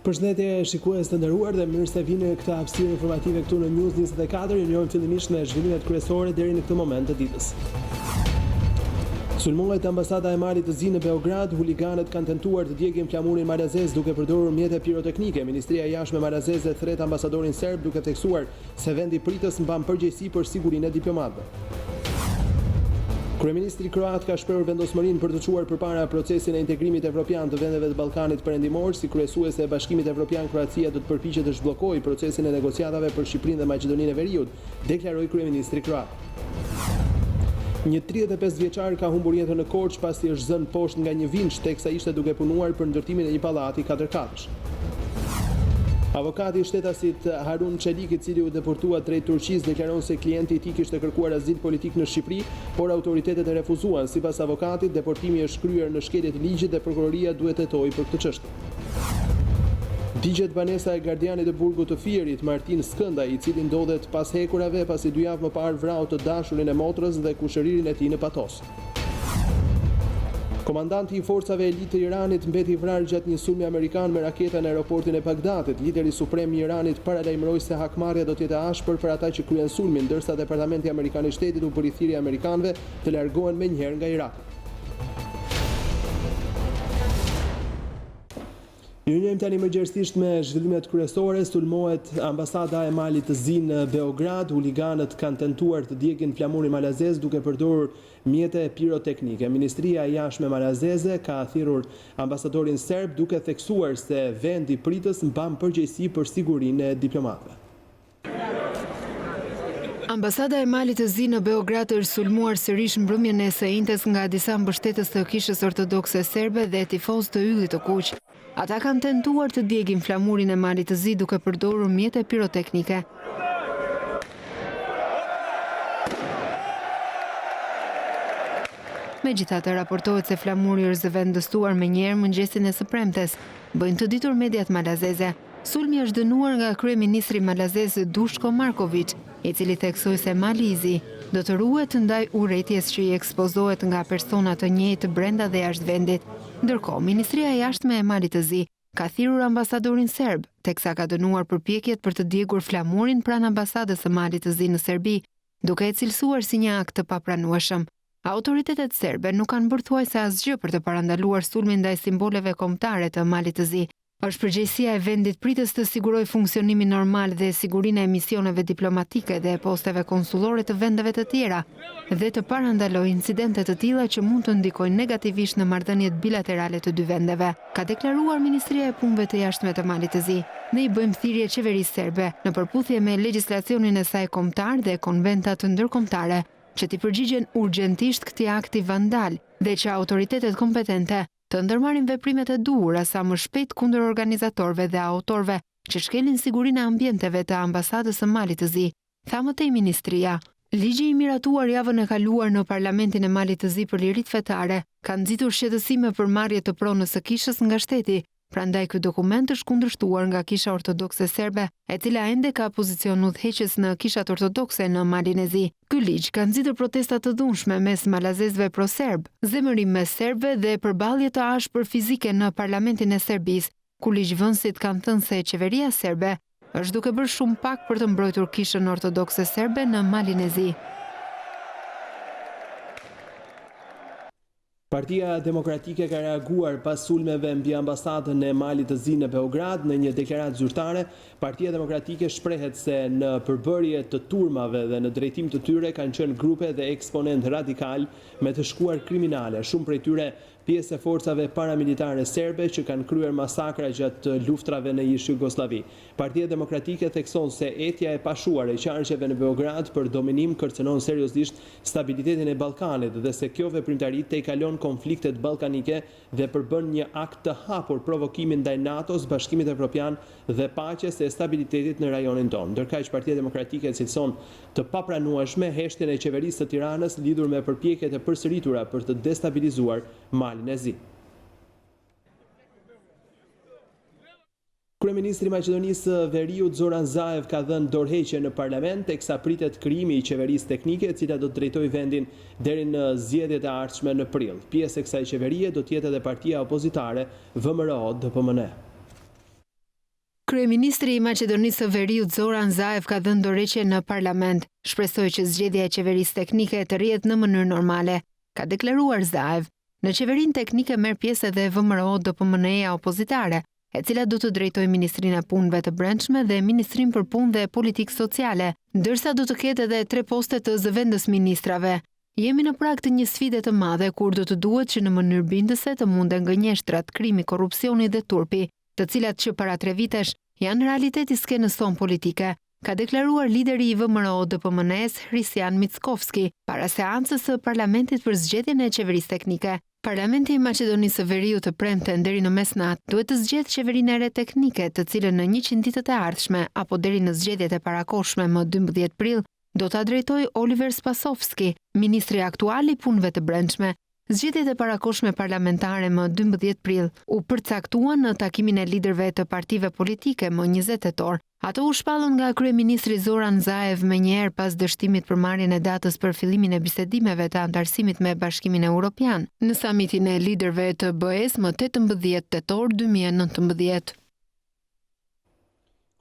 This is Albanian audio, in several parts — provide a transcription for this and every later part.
Përshëndetje shikues të nderuar dhe mirë se vini në këtë hapësirë informative këtu në News24. Ju njohim fillimisht me zhvillimet kryesore deri në këtë moment të ditës. Sulmohet ambasada e Malit të Zi në Beograd, huliganët kanë tentuar të djegin flamurin malazez duke përdorur mjete piroteknike. Ministria e Jashtme malazeze thret ambasadorin serb duke theksuar se vendi pritës mban përgjegjësi për sigurinë e diplomatëve. Kryeministri kroat ka shprehur vendosmërinë për të çuar përpara procesin e integrimit evropian të vendeve të Ballkanit Perëndimor, si kryesuese e Bashkimit Evropian. Kroacia do të përpiqet të zhbllokojë procesin e negociatave për Shqipërinë dhe Maqedoninë e Veriut, deklaroi kryeministri kroat. Një 35 vjeçar ka humbur jetën në Korçë pasi është zënë poshtë nga një vinç teksa ishte duke punuar për ndërtimin e një pallati 4 katësh. Avokati i shtetasit Harun Çelik, i cili u deportua drejt Turqisë, deklaron se klienti i tij kishte kërkuar azil politik në Shqipëri, por autoritetet e refuzuan. Sipas avokatit, deportimi është kryer në shkelje të ligjit dhe prokuroria duhet hetojë për këtë çështje. Digjet banesa e gardianit të burgut të Fierit, Martin Skëndaj, i cili ndodhet pas hekurave pasi 2 javë më parë vrau të dashurin e motrës dhe kushëririn e tij në Patos. Komandanti i forcave elite të Iranit mbeti vrarë gjatë një sulmi amerikan me raketa në aeroportin e Bagdadit. Lideri suprem i Iranit paralajmëroi se hakmarrja do të jetë e ashpër për ata që kryen sulmin, ndërsa Departamenti Amerikan i Shtetit u bëri thirrje amerikanëve të largohen menjëherë nga Iraku. Ju njohim tani mëngjesisht me zhvillimet kryesore. Sulmohet ambasada e Malit të Zi në Beograd. Huliganët kanë tentuar të djegin flamurin malazez duke përdorur mjete piroteknike. Ministria e Jashtme malazeze ka thirrur ambasadorin serb duke theksuar se vendi pritës mban përgjegjësi për sigurinë e diplomatëve. Ambasada e Malit të Zi në Beograd është sulmuar sërish mbrëmjen e së njëjtës nga disa mbështetës të Kishës Ortodokse Serbe dhe tifozë të Yllit të Kuq. Ata kanë tentuar të djegin flamurin e Malit të Zi duke përdorur mjete piroteknike. Megjithatë, raportohet se flamuri është zëvendësuar menjëherë mëngjesin e së premtes, bëjnë të ditur mediat malazeze. Sulmi është dënuar nga kryeministri malazez Dushko Marković, i cili theksoi se Mali i Zi do të ruhet ndaj urrëties që i ekspozohet nga persona të njëjtë brenda dhe jashtë vendit. Ndërkohë, Ministria e Jashtme e Malit të Zi ka thirrur ambasadorin serb, teksa ka dënuar përpjekjet për të djegur flamurin pranë ambasadës së Malit të Zi në Serbi, duke e cilësuar si një akt të papranueshëm. Autoritetet serbe nuk kanë bërë thuajse asgjë për të parandaluar sulmin ndaj simboleve kombëtare të Malit të Zi. Është përgjegjësia e vendit pritës të sigurojë funksionimin normal dhe sigurinë e misioneve diplomatike dhe posteve konsullore të vendeve të tjera dhe të parandalojë incidente të tilla që mund të ndikojnë negativisht në marrëdhëniet bilaterale të dy vendeve, ka deklaruar Ministria e Punëve të Jashtme të Malit të Zi. Ne i bëjmë thirrje qeverisë serbe në përputhje me legjislacionin e saj kombëtar dhe konventat ndërkombëtare që t'i përgjigjen urgjentisht këtij akti vandal dhe që autoritetet kompetente të ndërmarrin veprimet e duhura sa më shpejt kundër organizatorëve dhe autorëve që shkelin sigurinë e ambienteve të ambasadës së Malit të Zi, tha më tej ministria. Ligji i miratuar javën e kaluar në Parlamentin e Malit të Zi për lirit fetare ka nxitur shqetësime për marrje të pronës së kishës nga shteti. Prandaj ky dokument është kundërshtuar nga Kisha Ortodokse Serbe, e cila ende ka pozicion udhëheqës në Kishat Ortodokse në Malin e Zi. Ky ligj ka nxitur protesta të dhunshme mes malazezëve pro-serb, zemërim mes serbëve dhe përballje të ashpër fizike në Parlamentin e Serbisë, ku ligjvënësit kanë thënë se qeveria serbe është duke bërë shumë pak për të mbrojtur Kishën Ortodokse Serbe në Malin e Zi. Partia Demokratike ka reaguar pas sulmeve mbi ambasadën e Malit të Zi në Beograd. Në një deklaratë zyrtare, Partia Demokratike shprehet se në përbërje të turmave dhe në drejtim të tyre kanë qenë grupe dhe eksponent radikal me të shkuar kriminale. Shumë prej tyre pjesë e forcave paramilitare serbe që kanë kryer masakra gjatë luftrave në ish Jugosllavi. Partia Demokratike thekson se etja e pashuar e qarqeve në Beograd për dominim kërcënon seriozisht stabilitetin e Ballkanit dhe se kjo veprimtari tejkalon konfliktet ballkanike dhe përbën një akt të hapur provokimin ndaj NATO-s, Bashkimit Evropian dhe paqes e stabilitetit në rajonin tonë. Ndërkaq Partia Demokratike cilëson të papranueshme heshtjen e qeverisë së Tiranës lidhur me përpjekjet e përsëritura për të destabilizuar Malin e Zi. Kryeministri i Maqedonisë Veriut Zoran Zaev ka dhënë dorëheqje në parlament teksa pritet krijimi i qeverisë teknike e cila do të drejtojë vendin deri në zgjedhjet e ardhshme në prill. Pjesë e kësaj qeverie do të jetë edhe partia opozitare VMRO-DPMN. Kryeministri i Maqedonisë së Veriut Zoran Zaev ka dhënë dorëheqje në parlament. Shpresoj që zgjedhja e qeverisë teknike të rrihet në mënyrë normale, ka deklaruar Zaev. Në qeverinë teknike merr pjesë edhe VMRO-DPMNE-ja opozitare, e cila do të drejtojë Ministrinë e Punëve të Brendshme dhe Ministrinë për Punë dhe Politikë Sociale, ndërsa do të ketë edhe 3 poste të zëvendës ministrave. Jemi në prag të një sfide të madhe kur do të duhet që në mënyrë bindëse të munden gënjeshtrat, krimi, korrupsioni dhe turpi, të cilat që para 3 vitesh janë realiteti skenës tonë politike, ka deklaruar lideri i VMRO-DPMNE-s Hristian Mickovski para seancës së parlamentit për zgjedhjen e qeverisë teknike. Parlamenti i Maqedonisë së Veriut të premte deri në mesnatë duhet të zgjedhë qeverinë e re teknike, të cilën në 100 ditët e ardhshme apo deri në zgjedhjet e parakohshme më 12 prill do ta drejtojë Oliver Spasovski, ministri aktual i punëve të brendshme. Zgjedhjet e parakohshme parlamentare më 12 prill u përcaktuan në takimin e liderëve të partive politike më 20 tetor. Ato u shpallën nga kryeministri Zoran Zaev menjëherë pas dështimit për marrjen e datës për fillimin e bisedimeve të antarësimit me Bashkimin Evropian në samitin e liderëve të BE-s më 18 tetor 2019.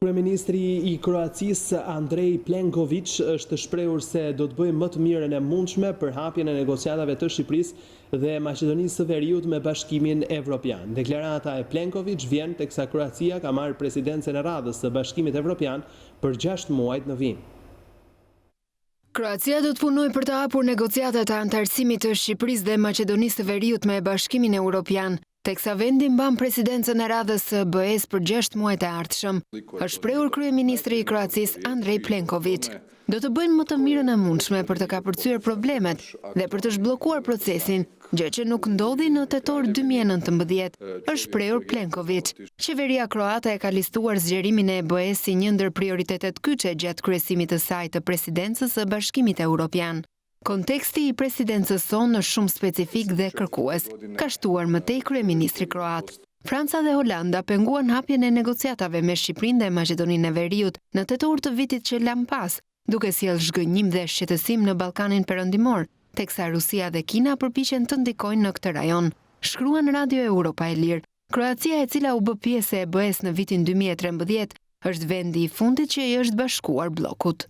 Kryeministri i Kroacisë Andrej Plenković është shprehur se do të bëjë më të mirën e mundshme për hapjen e negociatave të Shqipërisë dhe Maqedonisë së Veriut me Bashkimin Evropian. Deklarata e Plenković vjen teksa Kroacia ka marrë presidencën e radhës së Bashkimit Evropian për 6 muajt në vijim. Kroacia do të punojë për të hapur negociatat e antarësimit të Shqipërisë dhe Maqedonisë së Veriut me Bashkimin Evropian, teksa vendi mban presidencën e radhës së BE-s për 6 muajt e ardhshëm, është shprehur kryeministri i Kroacisë Andrej Plenković. Do të bëjnë më të mirën e mundshme për të kapërcyer problemet dhe për të zhbllokuar procesin, gjë që nuk ndodhi në tetor 2019, është shprehur Plenković. Qeveria kroate e ka listuar zgjerimin e BE-s si një ndër prioritetet kyçe gjatë kryesimit të saj të presidencës së Bashkimit Evropian. Konteksti i presidencës sonë është shumë specifik dhe kërkues, ka shtuar më tej kryeministri kroat. Franca dhe Holanda penguan hapjen e negociatave me Shqipërinë dhe Maqedoninë e Veriut në tetor të vitit që lam pas, duke sjellë zhgënjim dhe shqetësim në Ballkanin Perëndimor, teksa Rusia dhe Kina përpiqen të ndikojnë në këtë rajon. Shkruan Radio Europa e Lirë. Kroacia, e cila u bë pjesë e BE-s në vitin 2013, është vendi i fundit që i është bashkuar bllokut.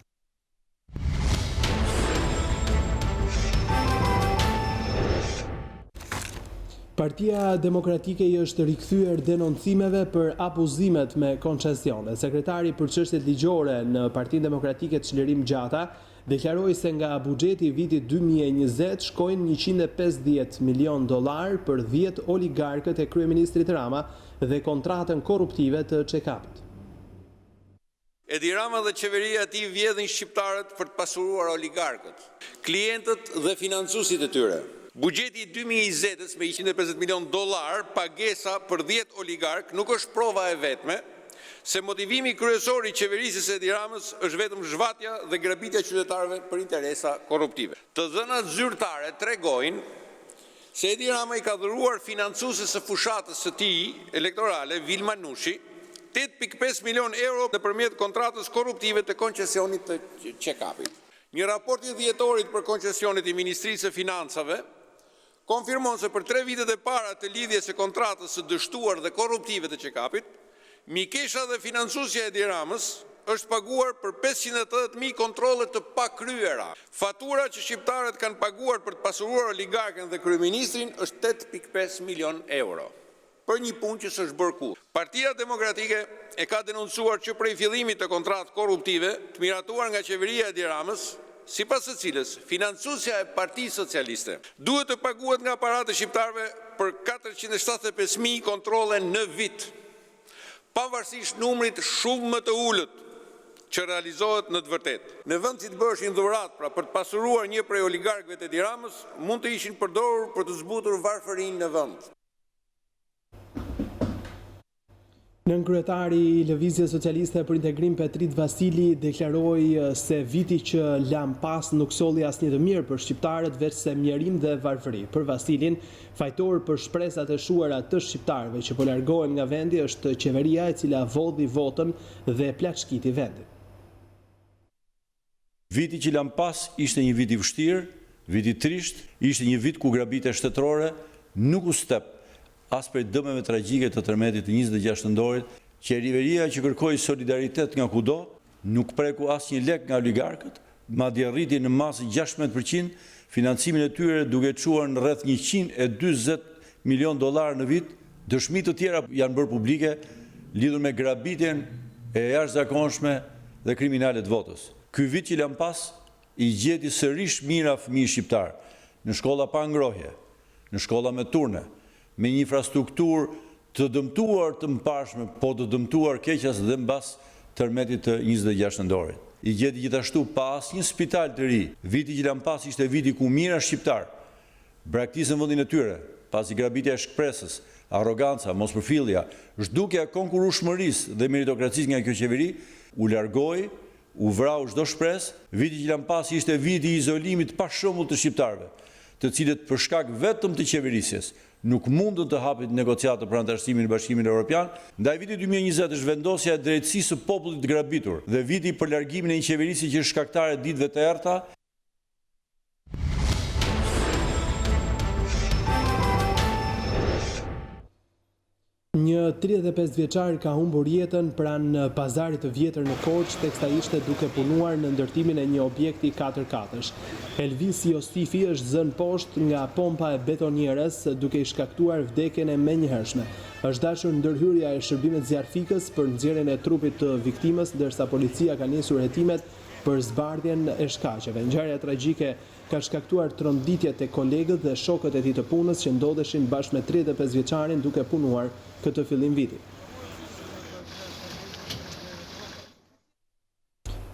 Partia Demokratike i është rikthyer denoncimeve për abuzimet me koncesione. Sekretari për çështjet ligjore në Partinë Demokratike Çlirim Gjata deklaroi se nga buxheti i vitit 2020 shkojnë $150 milion për 10 oligarkët e kryeministrit Rama dhe kontratën korruptive të check-upit. Edi Rama dhe qeveria e tij vjedhin shqiptarët për të pasuruar oligarkët, klientët dhe financuesit e tyre. Buxheti i 2020-s me $150 milion pagesa për 10 oligark nuk është prova e vetme se motivimi kryesor i qeverisë së Edi Ramës është vetëm zhvatja dhe grabitja e qytetarëve për interesa korruptive. Të dhënat zyrtare tregojnë se Edi Rama i ka dhuruar financueses së fushatës së tij elektorale Vilma Nushi €8.5 milion nëpërmjet kontratës korruptive të koncesionit të check-upit. Një raport i dhjetorit për koncesionit i Ministrisë së Financave konfirmon se për 3 vitet e para të lidhjes së kontratës së dështuar dhe korruptive të check-upit, mikesha dhe financuesja e Edi Ramës është paguar për 580.000 kontrolle të pakryera. Fatura që shqiptarët kanë paguar për të pasuruar oligarkën dhe kryeministrin është €8.5 milion. Për një punë që s'është bërë kurrë. Partia Demokratike e ka denoncuar që prej fillimit të kontratë korruptive të miratuar nga qeveria e Edi Ramës, sipas së cilës financuesja e Partisë Socialiste duhet të paguhet nga aparatë shqiptarëve për 475.000 kontrolle në vit, pavarësisht numrit shumë më të ulët që realizohet në të vërtetë. Në vend që të bëshin dhuratë pra për të pasuruar një prej oligarkëve të Edi Ramës, mund të ishin përdorur për të zbutur varfërinë në vend. Nënkryetari i Lëvizjes Socialiste për Integrim Petrit Vasili deklaroi se viti që lam pas nuk solli asnjë të mirë për shqiptarët veç se mjerim dhe varfëri. Për Vasilin, fajtor për shpresat e shuara të shqiptarëve që po largohen nga vendi është qeveria e cila vodhi votën dhe plaçkiti vendin. Viti që lam pas ishte një vit i vështirë, vit i trisht, ishte një vit ku grabitja shtetërore nuk u step as për dëmeve tragjike të tërmetit të 26 nëntorit, Qeveria që kërkoi solidaritet nga kudo, nuk preku asnjë lek nga oligarkët, madje rriti në masë 16% financimin e tyre duke çuar në rreth 140 milion dollar në vit. Dëshmi të tjera janë bërë publike lidhur me grabitjen e jashtëzakonshme dhe kriminale të votës. Ky vit që lan pas i gjeti sërish mijëra fëmijë shqiptar në shkolla pa ngrohje, në shkolla me turne, me një infrastrukturë të dëmtuar të mbarshme, po të dëmtuar keqas dhe mbas tërmetit të 26 nëntorit. I gjeti gjithashtu pa asnjë spital të ri. Viti që lan pas ishte viti ku mijëra shqiptar braktisën vendin e tyre, pasi grabitja e shpresës, arroganca, mospërfillja, zhdukja e konkurrueshmërisë dhe meritokracisë nga kjo qeveri u largoi, u vrau çdo shpresë. Viti që lan pas ishte viti i izolimit pa shembull të shqiptarëve, të cilët për shkak vetëm të qeverisjes nuk mundën të hapin negociatë për antarësimin në Bashkimin Evropian. Ndaj viti 2020 është vendosja e drejtësisë së popullit të grabitur dhe viti për largimin e një qeverisje që është shkaktare e ditëve të errta. Një 35 vjeçar ka humbur jetën pranë pazarit të vjetër në Korçë, teksa ishte duke punuar në ndërtimin e një objekti 4x4. Elvis Jostifi është zënë poshtë nga pompa e betonierës duke i shkaktuar vdekjen e menjëhershme. Është dashur ndërhyrja e shërbimit zjarfikës për nxjerrjen e trupit të viktimës, ndërsa policia ka nisur hetimet për zbardhjen e shkaqeve. Ngjarja tragjike ka shkaktuar tronditje te kolegët dhe shokët e tij të punës që ndodheshin bashkë me 35 vjeçarin duke punuar këtë fillim viti.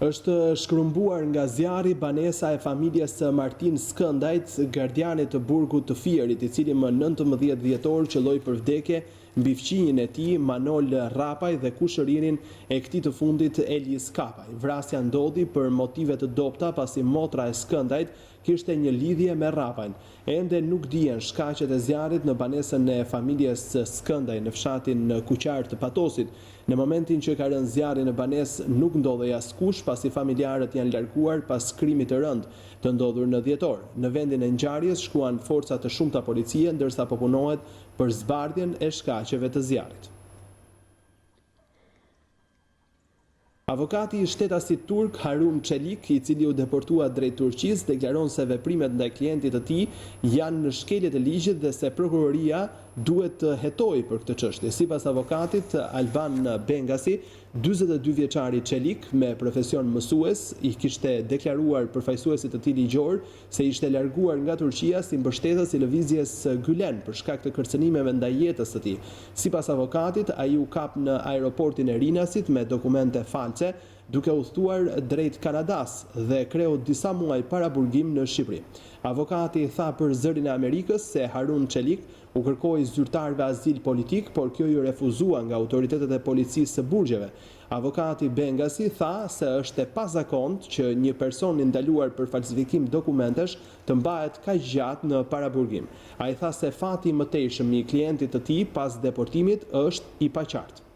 Është shkrumbuar nga zjarri banesa e familjes së Martin Skëndajt, gardianit të burgut të Fierit, i cili më 19 dhjetor qelloi për vdekje mbi fqinjin e tij Manol Rapaj dhe kushëririn e këtij të fundit Elis Kapaj. Vrasja ndodhi për motive të dobta pasi motra e Skëndajt kishte një lidhje me Rapajn. Ende nuk dihen shkaqet e zjarrit në banesën e familjes Skëndaj në fshatin Kuqar të Patosit. Në momentin që ka rënë zjarri në banesë nuk ndodhej askush pasi familjarët janë larguar pas krimit të rënd të ndodhur në dhjetor. Në vendin e ngjarjes shkuan forca të shumta policie ndërsa po punohet për zbardhjen e shkaqeve të zjarrit. Avokati i shtetasit turk Harun Çelik, i cili u deportua drejt Turqisë, deklaron se veprimet ndaj klientit të tij janë në shkeljet e ligjit dhe se prokuroria duhet të hetojë për këtë çështje. Sipas avokatit Alban Bengasi, 42 vjeçari Çelik me profesion mësues i kishte deklaruar përfaqësuesit të tij ligjor se ishte larguar nga Turqia si mbështetës i lëvizjes Gülen për shkak të kërcënimeve ndaj jetës së tij. Sipas avokatit, ai u kap në aeroportin e Rinasit me dokumente false, duke udhëtuar drejt Kanadas dhe kreu disa muaj para burgim në Shqipëri. Avokati tha për Zërin e Amerikës se Harun Çelik u kërkoi zyrtarëve azil politik, por kjo ju refuzua nga autoritetet e policisë së burgjeve. Avokati Bengasi tha se është e pazakontë që një person i ndaluar për falsifikim dokumentesh të mbahet kaq gjatë në paraburgim. Ai tha se fati i mëtejshëm i klientit të tij pas deportimit është i paqartë.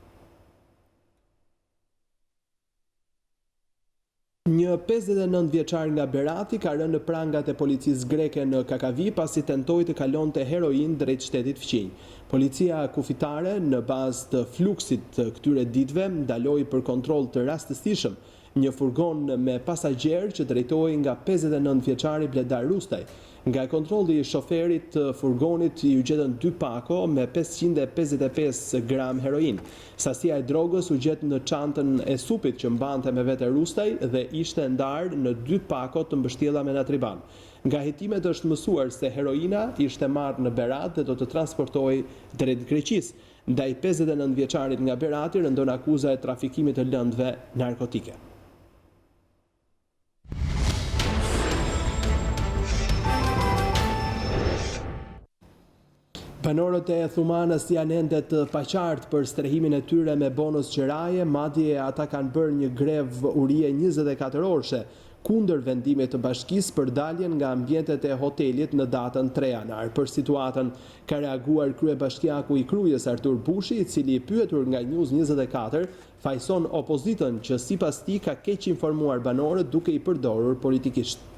Një 59 vjeçar nga Berati ka rënë në prangat e policisë greke në Kakavi pasi tentoi të kalonte heroin drejt shtetit fqinj. Policia kufitare në bazë të fluksit të këtyre ditëve ndaloi për kontroll të rastësishëm një furgon me pasagjer që drejtohej nga 59 vjeçari Bledar Rustaj. Nga kontrolli i shoferit të furgonit u gjetën 2 pako me 555 gram heroin. Sasia e drogës u gjet në çantën e supit që mbante me vete Rustaj dhe ishte ndarë në 2 pako të mbështjella me natriban. Nga hetimet është mësuar se heroina ishte marrë në Berat dhe do të transportohej drejt Greqisë. Ndaj 59 vjeçarit nga Berati rëndon akuza e trafikimit të lëndëve narkotike. Banorët e Thumanës janë ende të paqartë për strehimin e tyre me bonus qiraje, madje ata kanë bërë një grev urie 24 orëshe kundër vendimit të bashkisë për daljen nga ambientet e hotelit në datën 3 janar. Për situatën ka reaguar kryebashkiaku i Krujës Artur Bushi, i cili pyetur nga News24 fajson opozitën që sipas tij ka keq informuar banorët duke i përdorur politikisht.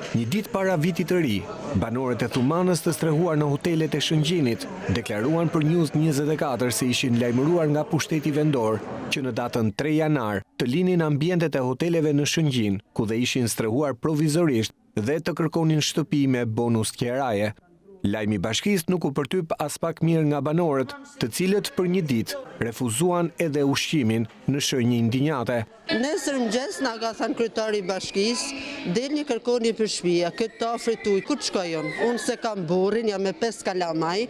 Një ditë para vitit të ri, Banorët e Thumanës të strehuar në hotelet e Shëngjinit deklaruan për News24 se ishin lajmëruar nga pushteti vendor që në datën 3 janar të linin ambientet e hoteleve në Shëngjin, ku dhe ishin strehuar provizorisht dhe të kërkonin shtëpi me bonus qeraje. Lajmi i bashkisë nuk u përtyp as pak mirë nga banorët, të cilët për një ditë refuzuan edhe ushqimin në shenjë indinjate. Nesër mëngjes na ka thënë kryetari i bashkisë, dilni kërkoni për shtëpia, këtë afrituj, ku të shkojon? Unë se kam burrin, jam me 5 kalamaj,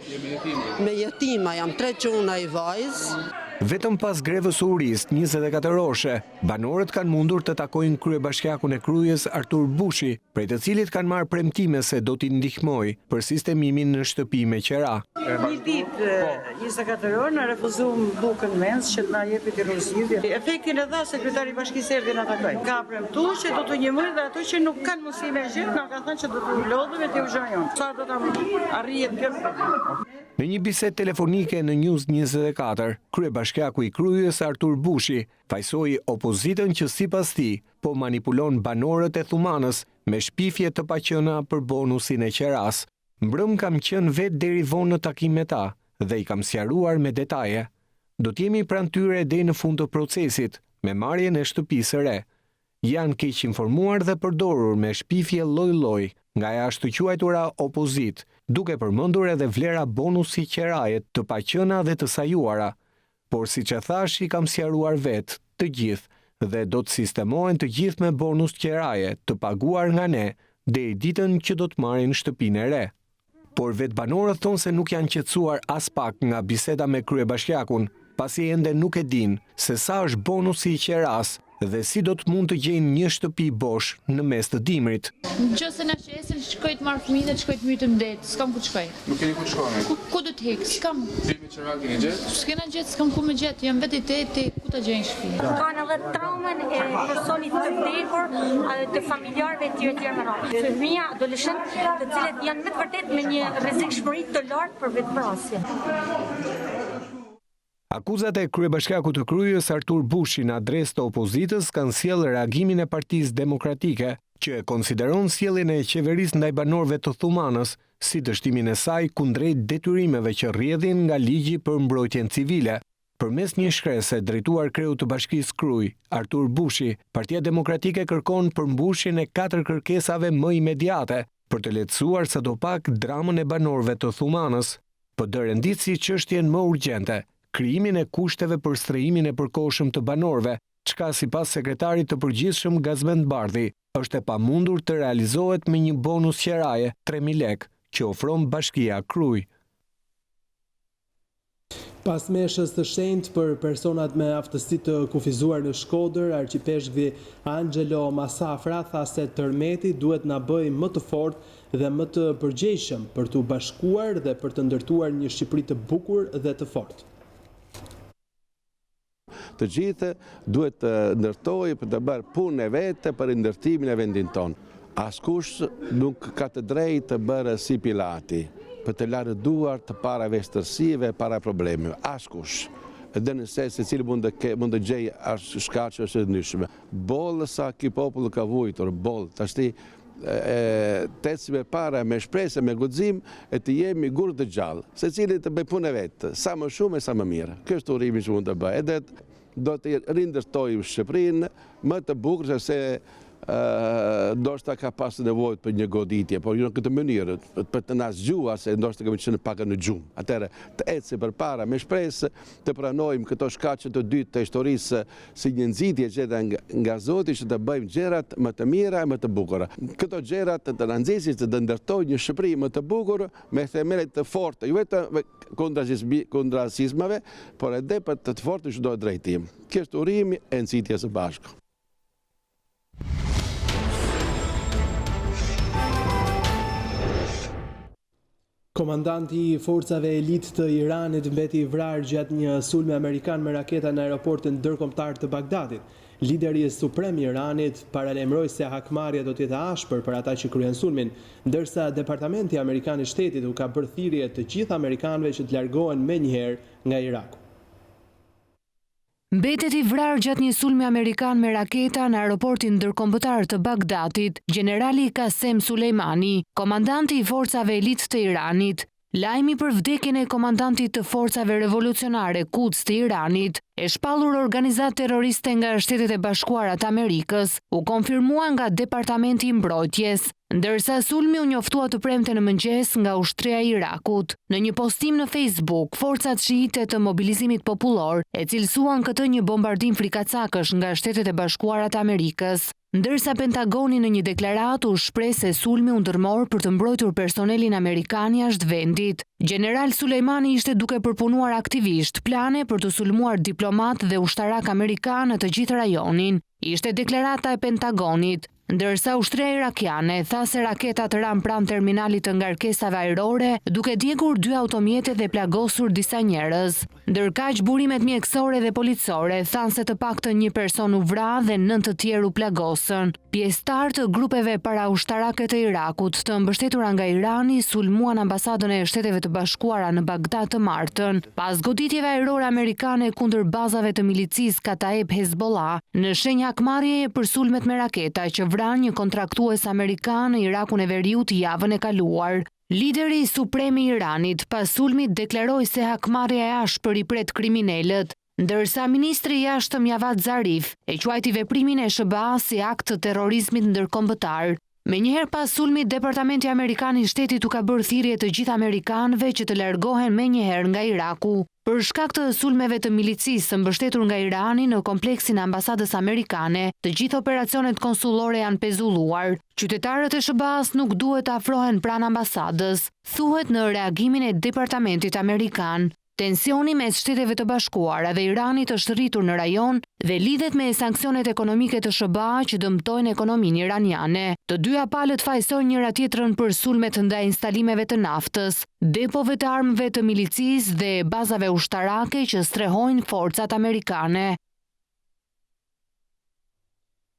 me jetima, jam 3 çuna i vajzë. Vetëm pas grevës uris 24 orëshe, banorët kanë mundur të takojnë kryebashkiakun e Krujës Artur Bushi, prej të cilit kanë marrë premtime se do t'i ndihmoj për sistemimin në shtëpi me qera. Një ditë 24 orë në refuzum bukën mens që t'na jepit i rrëzgjidhje. Efektin e dha sekretari i bashkisë erdhi na takoj. Ka premtu që do t'u njëmojnë dhe ato që nuk kanë mundësi me gjithë, na ka thënë që do t'u lodhëm e t'u zhonjon. Sa do ta arrijet kjo? Në një bisedë telefonike në News24, kryebashkiaku i Krujës Artur Bushi fajsoi opozitën që sipas tij po manipulon banorët e Thumanës me shpifje të paqëna për bonusin e qeras. Mbrëm kam qenë vetë deri vonë në takim me ta dhe i kam sqaruar me detaje. Do t'jemi pranë tyre deri në fund të procesit me marrjen e shtëpisë së re. Janë keq informuar dhe përdorur me shpifje lloj-lloj nga jashtë të quajtura opozit, duke përmendur edhe vlera bonusi qeraje të paqëna dhe të sajuara. Por siç e thash, i kam sqaruar vetë të gjithë dhe do të sistemohen të gjithë me bonus qeraje të paguar nga ne deri ditën që do të marrin shtëpinë e re. Por vetë banorët thonë se nuk janë qetësuar as pak nga biseda me kryebashkiakun, pasi ende nuk e din se sa është bonusi i qeras dhe si do të mund të gjejnë një shtëpi bosh në mes të dimrit. Nëse na qesin, shkoj të marr fëmijët, shkoj të mytë ndet, s'kam ku të shkoj. Nuk keni ku të shkoni? Ku do të hek? S'kam. Filmi që keni gjetë? S'kena gjetë, s'kam ku me gjetë, jam vetë i teti, ku ta gjejnë shtëpi. Kanë edhe traumën e personit të vdekur, të familjarëve të tjerë me radhë. Fëmija, adoleshent, të cilët janë me të vërtet me një rrezikshmëri të lartë për vetvrasje. Akuzat e kryebashkiakut të Krujës Artur Bushi në adresë të opozitës kanë sjellë reagimin e Partisë Demokratike, që e konsideron sjelljen e qeverisë ndaj banorëve të Thumanës si dështimin e saj kundrejt detyrimeve që rrjedhin nga ligji për mbrojtjen civile. Përmes një shkrese drejtuar kreut të Bashkisë Kruj, Artur Bushi, Partia Demokratike kërkon përmbushjen e 4 kërkesave më imediate për të lehtësuar sadopak dramën e banorëve të Thumanës. PD rendit si çështjen më urgjente krijimin e kushteve për strehimin e përkohshëm të banorëve, çka sipas sekretarit të përgjithshëm Gazmend Bardhi, është e pamundur të realizohet me një bonus qeraje 3.000 lekë që ofron Bashkia Kruj. Pas meshës të shenjtë për personat me aftësi të kufizuar në Shkodër, arqipeshkvi Angelo Masafra tha se tërmeti duhet na bëjë më të fortë dhe më të përgjegjshëm për t'u bashkuar dhe për të ndërtuar një Shqipëri të bukur dhe të fortë. Të gjithë duhet të ndërtojë për të bërë punë e vete për ndërtimin e vendin tonë. Askush nuk ka të drejtë të bërë si Pilati, për të larë duar të para vestërsive, para problemeve. Askush. Dhe nëse se cilë mund të gjej shkaqe është ndryshme. Bollë sa ky popull ka vujtur, bollë. Tashti tecime para me shpresë, me guxim, e të jemi gur të gjallë. Se cili të bëj punë e vetë, sa më shumë e sa më mirë. Kjo është urimi që mund të bëj. Edhe do të rindërtojmë Shqipërinë më të bukur se ndoshta ka pasur nevojë për një goditje, por jo në këtë mënyrë, për të na zgjuar se ndoshta kemi qenë pak në gjumë. Atëherë të ecim përpara me shpresë të pranojmë këto shkaqe të dytë të historisë si një nxitje gjeta nga Zoti që të bëjmë gjërat më të mira e më të bukura. Këto gjërat të na nxjesin të ndërtojnë një Shqipëri më të bukur me themele të fortë, jo vetëm kundra rasizmave, por edhe për të fortë çdo drejtim. Kjo është urimi e nxitjes së bashku. Komandanti i forcave elit të Iranit mbeti i vrarë gjatë një sulmi amerikan me raketa në aeroportin ndërkombëtar të Bagdadit. Lideri suprem i Iranit paralajmëroi se hakmarrja do të jetë ashpër për ata që kryen sulmin, ndërsa Departamenti Amerikan i Shtetit u ka bërë thirrje të gjithë amerikanëve që të largohen menjëherë nga Iraku. Mbetet i vrarë gjatë një sulmi amerikan me raketa në aeroportin ndërkombëtar të Bagdatit, generali Qasem Sulejmani, komandanti i forcave elit të Iranit. Lajmi për vdekjen e komandantit të forcave revolucionare Quds të Iranit, e shpallur organizat terroriste nga Shtetet e Bashkuara të Amerikës, u konfirmua nga Departamenti i Mbrojtjes, ndërsa sulmi u njoftua të premte në mëngjes nga ushtria e Irakut. Në një postim në Facebook, forcat shiite të mobilizimit popullor e cilësuan këtë një bombardim frikacakësh nga Shtetet e Bashkuara të Amerikës, ndërsa Pentagoni në një deklaratë u shpreh se sulmi u ndërmor për të mbrojtur personelin amerikan jashtë vendit. General Sulejmani ishte duke përpunuar aktivisht plane për të sulmuar diplomat dhe ushtarak amerikan në të gjithë rajonin. Ishte deklarata e Pentagonit, ndërsa ushtria irakiane tha se raketat ran pranë terminalit të ngarkesave ajrore, duke djegur 2 automjete dhe plagosur disa njerëz. Ndërkaq burimet mjekësore dhe policore thanë se të paktën një person u vra dhe 9 të tjerë u plagosën. Pjesëtar të grupeve paraushtarake të Irakut të mbështetura nga Irani sulmuan ambasadën e Shteteve të Bashkuara në Bagdad të martën, pas goditjeve ajrore amerikane kundër bazave të milicisë Kataeb Hezbollah, në shenjë hakmarrjeje për sulmet me raketa që vran një kontraktues amerikan në Irakun e Veriut javën e kaluar. Lideri suprem i Iranit pas sulmit deklaroi se hakmarrja e ashpër i pret kriminalët, ndërsa ministri i jashtëm Javad Zarif e quajti veprimin e SBA si akt të terrorizmit ndërkombëtar. Menjëherë pas sulmit, Departamenti Amerikan i Shtetit u ka bërë thirrje të gjithë amerikanëve që të largohen menjëherë nga Iraku. Për shkak të sulmeve të milicisë mbështetur nga Irani në kompleksin e ambasadës amerikane, të gjithë operacionet konsullore janë pezulluar. Qytetarët e SBA-s nuk duhet të afrohen pranë ambasadës, thuhet në reagimin e Departamentit Amerikan. Tensioni mes Shteteve të Bashkuara dhe Iranit është rritur në rajon dhe lidhet me sanksionet ekonomike të SBA që dëmtojnë ekonominë iraniane. Të dyja palët fajsojnë njëra tjetrën për sulmet ndaj instalimeve të naftës, depove të armëve të milicisë dhe bazave ushtarake që strehojnë forcat amerikane.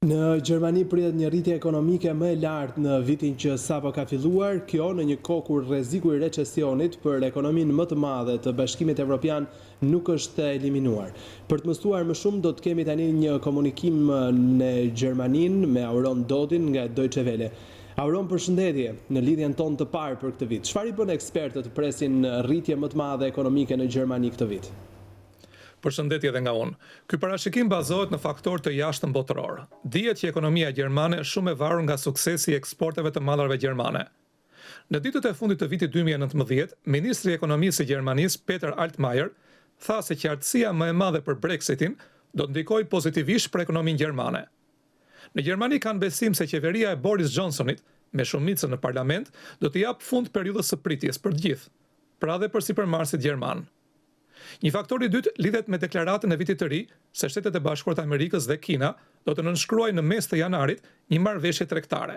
Në Gjermani pritet një rritje ekonomike më e lartë në vitin që sapo ka filluar, kjo në një kohë kur rreziku i recesionit për ekonominë më të madhe të Bashkimit Evropian nuk është eliminuar. Për të mësuar më shumë do të kemi tani një komunikim në Gjermaninë me Auron Dodin nga Deutsche Welle. Auron, përshëndetje, në lidhjen tonë të parë për këtë vit. Çfarë i bën ekspertët të presin rritje më të madhe ekonomike në Gjermani këtë vit? Përshëndetje edhe nga unë. Ky parashikim bazohet në faktor të jashtëm botëror. Dihet që ekonomia gjermane është shumë e varur nga suksesi i eksporteve të mallarve gjermane. Në ditët e fundit të vitit 2019, ministri i ekonomisë i Gjermanisë, Peter Altmaier, tha se qartësia më e madhe për Brexitin do të ndikojë pozitivisht për ekonominë gjermane. Në Gjermani kanë besim se qeveria e Boris Johnsonit, me shumicën në parlament, do të japë fund periudhës së pritjes për të gjithë, pra dhe për sipërmarrësit gjerman. Një faktor i dytë lidhet me deklaratën e vitit të ri se Shtetet e Bashkuara të Amerikës dhe Kina do të nënshkruajnë në mes të janarit një marrëveshje tregtare.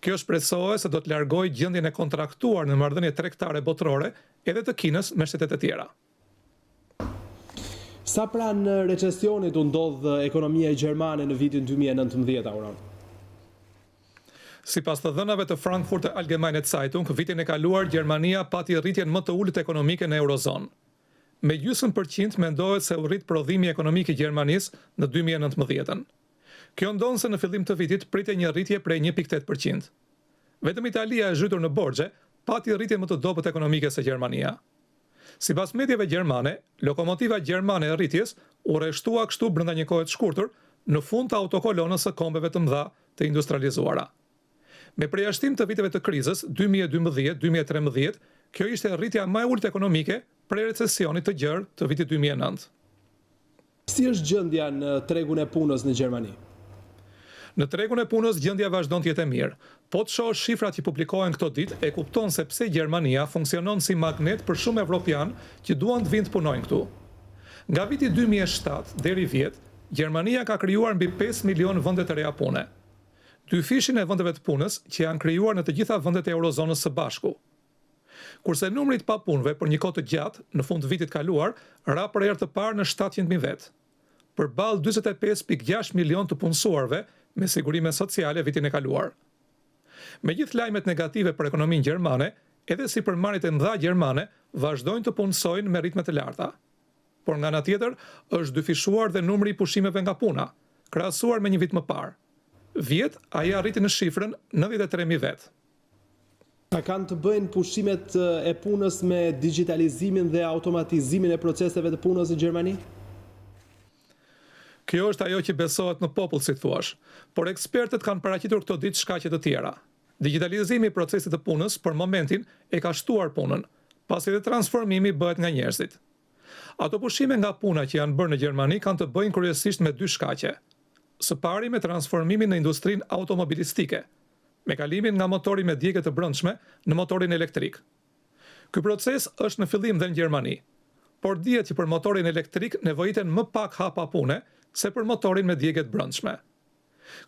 Kjo shpresohet se do të largojë gjendjen e kontraktuar në marrëdhënie tregtare botërore edhe të Kinës me shtetet e tjera. Sa pranë recesionit u ndodh ekonomia gjermane në vitin 2019, Auron? Sipas të dhënave të Frankfurter Allgemeine Zeitung, vitin e kaluar Gjermania pati rritjen më të ulët ekonomike në Eurozonë. Me 20% mendohet se u rrit prodhimi ekonomik i Gjermanisë në 2019. Kjo ndon se në fillim të vitit pritej një rritje prej 1.8%. Vetëm Italia e zhytur në borxhe pati rritje më të dobët ekonomike se Gjermania. Sipas mediave gjermane, lokomotiva gjermane e rritjes u rreshtua kështu brenda një kohe të shkurtër në fund të autokolonës së kombeve të mëdha të industrializuara. Me përjashtim të viteve të krizës 2012-2013, kjo ishte rritja më e ulët ekonomike prej recesionit të gjerë të vitit 2009. Si është gjendja në tregun e punës në Gjermani? Në tregun e punës gjendja vazhdon të jetë e mirë. Po të shohësh shifrat që publikohen këto ditë, e kupton se pse Gjermania funksionon si magnet për shumë evropian që duan të vinë të punojnë këtu. Nga viti 2007 deri vjet, Gjermania ka krijuar mbi 5 milion vende të reja pune. 2/3 e vendeve të punës që janë krijuar në të gjitha vendet e Eurozonës së bashku. Kurse numri i papunëve për një kohë të gjatë në fund të vitit kaluar ra për herë të parë në 700.000 vet, përballë 45.6 milion të punësuarve me sigurime sociale vitin e kaluar. Megjithë lajmet negative për ekonominë gjermane, edhe sipërmarrjet e mëdha gjermane vazhdojnë të punësojnë me ritme të larta. por nga ana tjetër është dyfishuar dhe numri i pushimeve nga puna, krahasuar me një vit më parë. Vjet, ai arriti në shifrën 93.000 vet. A kanë të bëjnë pushimet e punës me digitalizimin dhe automatizimin e proceseve të punës në Gjermani? Kjo është ajo që besohet në popull, si thuash, por ekspertët kanë paraqitur këto ditë shkaqe të tjera. Digitalizimi i procesit të punës për momentin e ka shtuar punën, pasi dhe transformimi bëhet nga njerëzit. Ato pushime nga puna që janë bërë në Gjermani kanë të bëjnë kryesisht me dy shkaqe. Së pari me transformimin në industrinë automobilistike, me kalimin nga motori me djegje të brendshme në motorin elektrik. Ky proces është në fillim dhe në Gjermani, por dihet që për motorin elektrik nevojiten më pak hapa pune se për motorin me djegje të brendshme.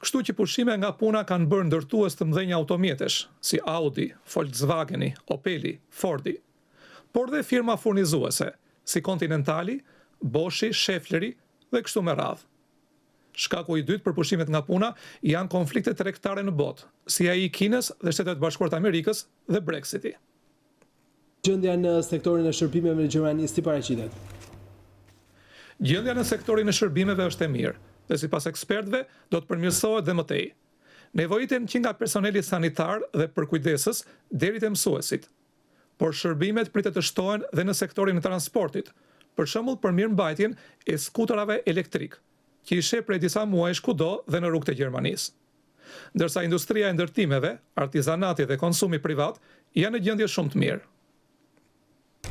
Kështu që pushime nga puna kanë bërë ndërtues të mëdhenj automjetesh, si Audi, Volkswageni, Opeli, Fordi, por dhe firma furnizuese, si Continentali, Boshi, Schaeffleri dhe kështu me radhë. Shkaku i dytë për pushimet nga puna janë konfliktet tregtare në botë, si ai i Kinës dhe Shtetet Bashkuara të Amerikës dhe Brexiti. Gjendja në sektorin e shërbimeve në Gjermani si paraqitet? Gjendja në sektorin e shërbimeve është e mirë, dhe sipas ekspertëve do të përmirësohet dhe më tej. Nevojiten që nga personeli sanitar dhe përkujdesës deri te mësuesit. Por shërbimet pritet të shtohen dhe në sektorin e transportit, për shembull për mirëmbajtjen e skuterave elektrik, që i sheh prej disa muajsh kudo dhe në rrugët e Gjermanisë. Ndërsa industria e ndërtimeve, artizanati dhe konsumi privat janë në gjendje shumë të mirë.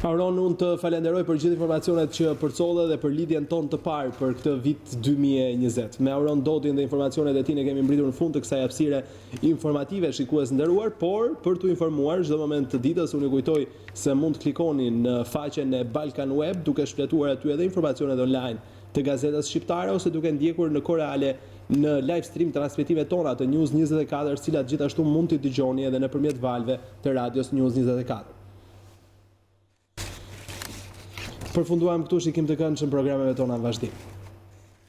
Auron, unë të falenderoj për gjithë informacionet që përcolle dhe për lidhjen tonë të parë për këtë vit 2020. Me Auron Dodin dhe informacionet e tij ne kemi mbritur në fund të kësaj hapësire informative, shikues nderuar, por për t'u informuar çdo moment të ditës unë ju kujtoj se mund të klikoni në faqen e Balkan Web duke shfletuar aty edhe informacionet online të gazetës shqiptare ose duke ndjekur në kohë reale në live stream transmetimet tona të News24, cilat gjithashtu mund t'i dëgjoni edhe nëpërmjet valve të radios News24. Përfunduam këtu shikim të këndshëm programeve tona në vazhdim.